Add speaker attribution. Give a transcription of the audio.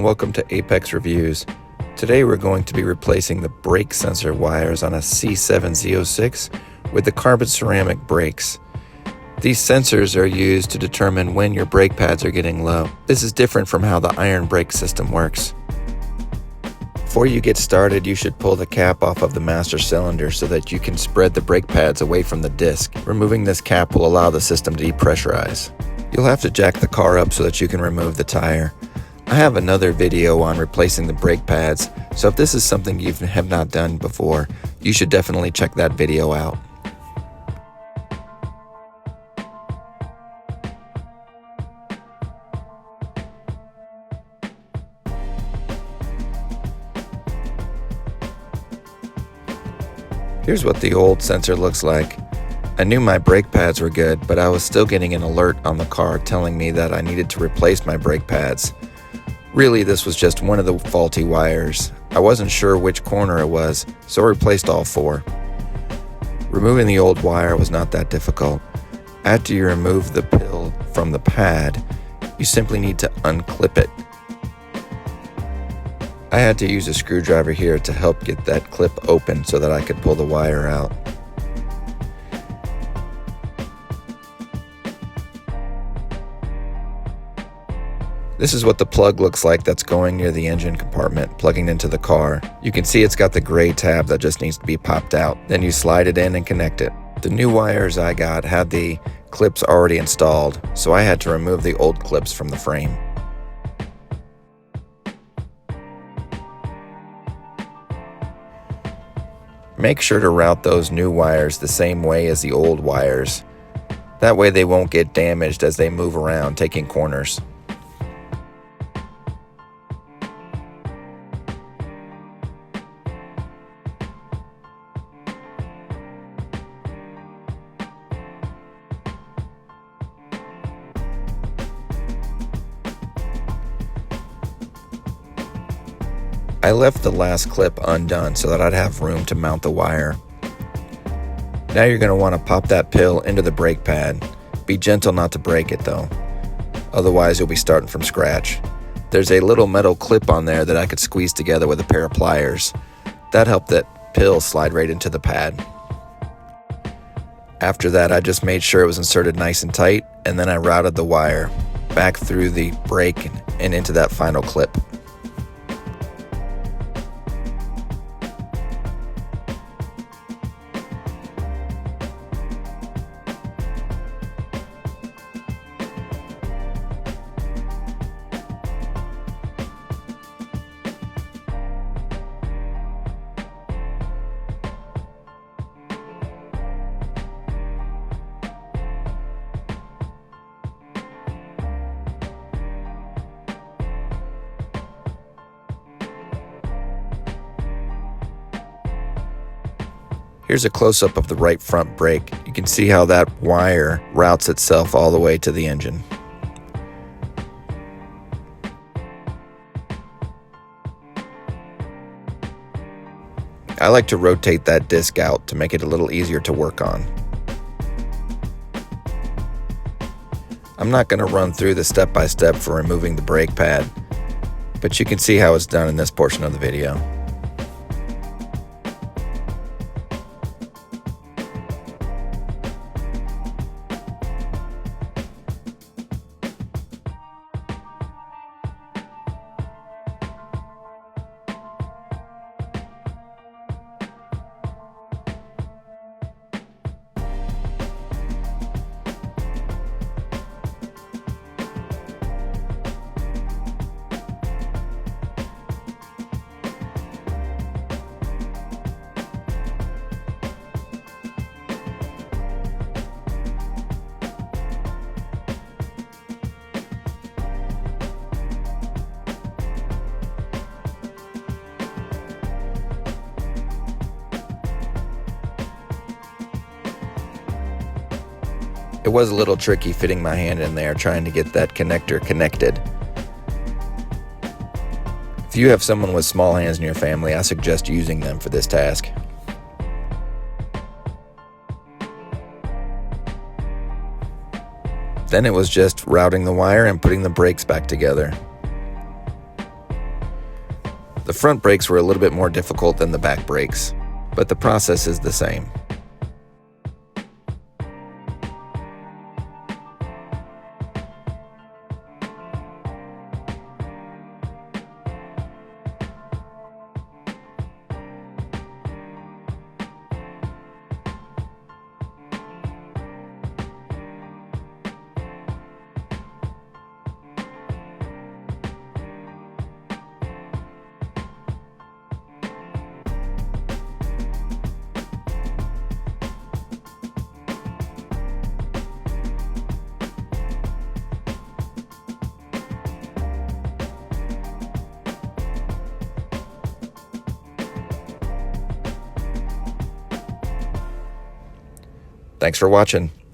Speaker 1: welcome to Apex Reviews. Today we're going to be replacing the brake sensor wires on a C7 Z06 with the carbon ceramic brakes. These sensors are used to determine when your brake pads are getting low. This is different from how the iron brake system works. Before you get started, you should pull the cap off of the master cylinder so that you can spread the brake pads away from the disc. Removing this cap will allow the system to depressurize. You'll have to jack the car up so that you can remove the tire. I have another video on replacing the brake pads, so if this is something you have not done before, you should definitely check that video out. Here's what the old sensor looks like. I knew my brake pads were good, but I was still getting an alert on the car telling me that I needed to replace my brake pads. Really, this was just one of the faulty wires. I wasn't sure which corner it was, so I replaced all four. Removing the old wire was not that difficult. After you remove the pill from the pad, you simply need to unclip it. I had to use a screwdriver here to help get that clip open so that I could pull the wire out. This is what the plug looks like that's going near the engine compartment, plugging into the car. You can see it's got the gray tab that just needs to be popped out. Then you slide it in and connect it. The new wires I got had the clips already installed, so I had to remove the old clips from the frame. Make sure to route those new wires the same way as the old wires. That way they won't get damaged as they move around taking corners. I left the last clip undone so that I'd have room to mount the wire. Now you're going to want to pop that pill into the brake pad. Be gentle not to break it though, otherwise you'll be starting from scratch. There's a little metal clip on there that I could squeeze together with a pair of pliers. That helped that pill slide right into the pad. After that, I just made sure it was inserted nice and tight, and then I routed the wire back through the brake and into that final clip. Here's a close-up of the right front brake. You can see how that wire routes itself all the way to the engine. I like to rotate that disc out to make it a little easier to work on. I'm not going to run through the step-by-step for removing the brake pad, but you can see how it's done in this portion of the video. It was a little tricky fitting my hand in there trying to get that connector connected. If you have someone with small hands in your family, I suggest using them for this task. Then it was just routing the wire and putting the brakes back together. The front brakes were a little bit more difficult than the back brakes, but the process is the same. Thanks for watching.